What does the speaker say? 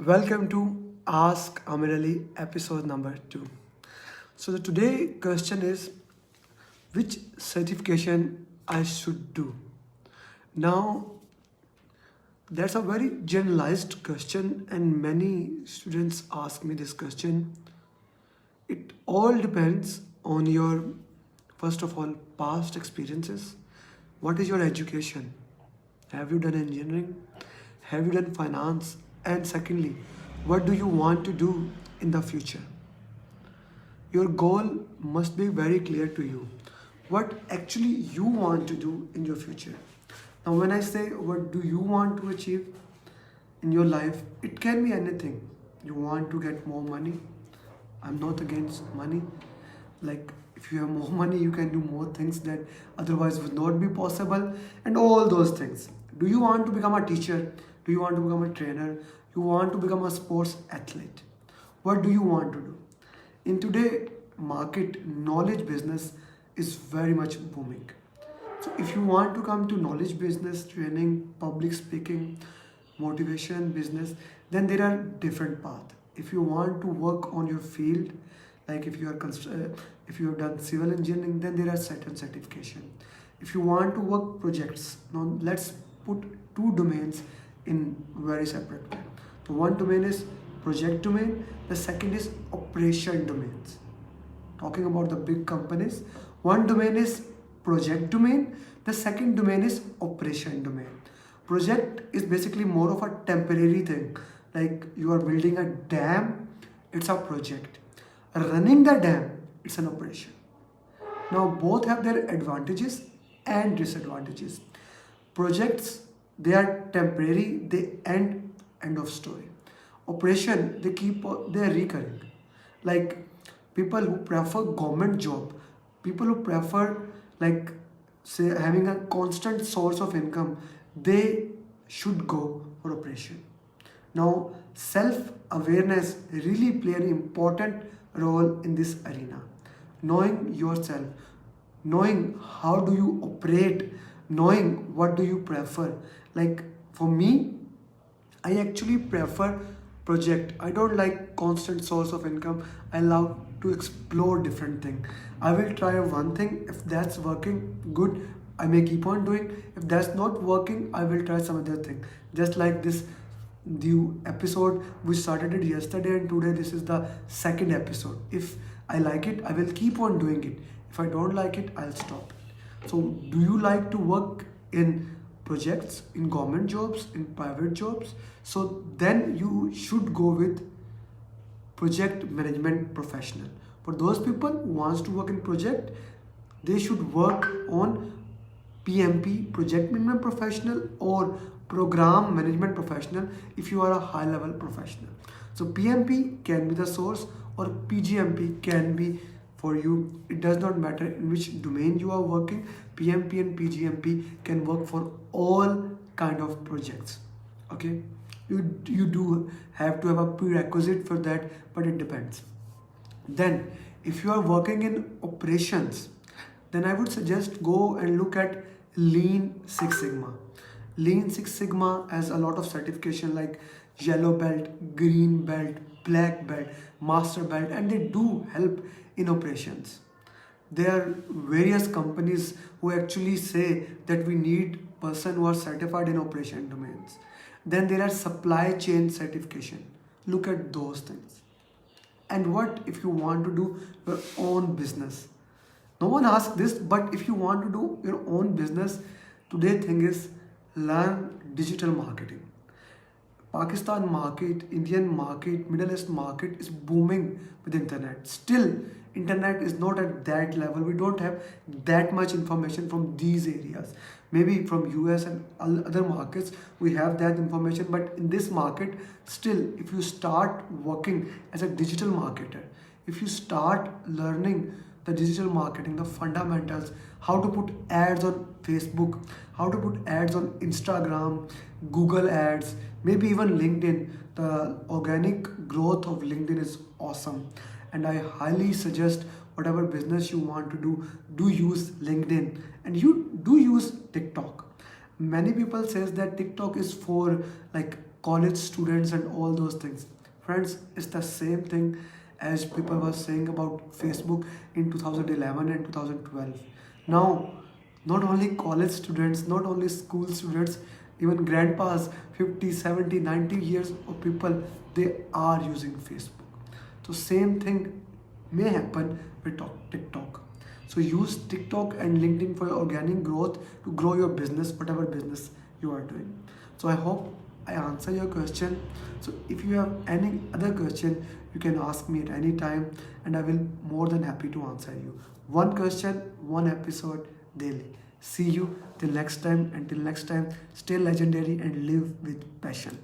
Welcome to Ask Amir Ali episode number 2. So the today question is which certification I should do. Now that's a very generalized question and many students ask me this question. It all depends on your first of all past experiences. What is your education? Have you done engineering? Have you done finance? And secondly, what do you want to do in the future? Your goal must be very clear to you. What actually you want to do in your future. Now, when I say what do you want to achieve in your life, it can be anything. You want to get more money. I'm not against money. Like, if you have more money, you can do more things that otherwise would not be possible, and all those things. Do you want to become a teacher? Do you want to become a trainer? You want to become a sports athlete? What do you want to do? In today market, knowledge business is very much booming. So if you want to come to knowledge business, training, public speaking, motivation business, then there are different paths. If you want to work on your field, like if you have done civil engineering, then there are certain certification. If you want to work projects, now let's put two domains in very separate way. The one domain is project domain, the second is operation domains. Talking about the big companies, one domain is project domain, the second domain is operation domain. Project is basically more of a temporary thing, like you are building a dam, it's a project. Running the dam, it's an operation. Now both have their advantages and disadvantages. Projects, they are temporary, they end of story. Operation, they are recurring. Like people who prefer government job, people who prefer like say having a constant source of income, they should go for operation. Now self awareness really play an important role in this arena. Knowing yourself, knowing how do you operate, knowing what do you prefer. Like for me, I actually prefer project. I don't like constant source of income. I love to explore different thing. I will try one thing. If that's working good, I may keep on doing. If that's not working, I will try some other thing. Just like this new episode, we started it yesterday and today this is the second episode. If I like it, I will keep on doing it. If I don't like it, I'll stop it. So do you like to work in projects, in government jobs, in private jobs? So then you should go with project management professional. For those people who wants to work in project, they should work on PMP, project management professional, or program management professional if you are a high level professional. So PMP can be the source or PGMP can be for you. It does not matter in which domain you are working. PMP and PGMP can work for all kind of projects. Okay, you do have to have a prerequisite for that, but it depends. Then if you are working in operations, then I would suggest go and look at Lean Six Sigma. Lean Six Sigma has a lot of certification like yellow belt, green belt, black belt, master belt, and they do help in operations. There are various companies who actually say that we need person who are certified in operation domains. Then there are supply chain certification. Look at those things. And what if you want to do your own business? No one asks this, but if you want to do your own business, today thing is learn digital marketing. Pakistan market, Indian market, Middle East market is booming with internet. Still, internet is not at that level. We don't have that much information from these areas. Maybe from US and other markets, we have that information. But in this market, still, if you start working as a digital marketer, if you start learning the digital marketing, the fundamentals, how to put ads on Facebook, how to put ads on Instagram, Google ads, maybe even LinkedIn. The organic growth of LinkedIn is awesome. And I highly suggest whatever business you want to do use LinkedIn and you do use TikTok. Many people says that TikTok is for like college students and all those things. Friends, it's the same thing as people were saying about Facebook in 2011 and 2012. Now, not only college students, not only school students, even grandpas, 50, 70, 90 years of people, they are using Facebook. So same thing may happen with TikTok. So use TikTok and LinkedIn for your organic growth to grow your business, whatever business you are doing. So I hope I answer your question. So if you have any other question, you can ask me at any time and I will more than happy to answer you. One question, one episode daily. See you till next time. Until next time, stay legendary and live with passion.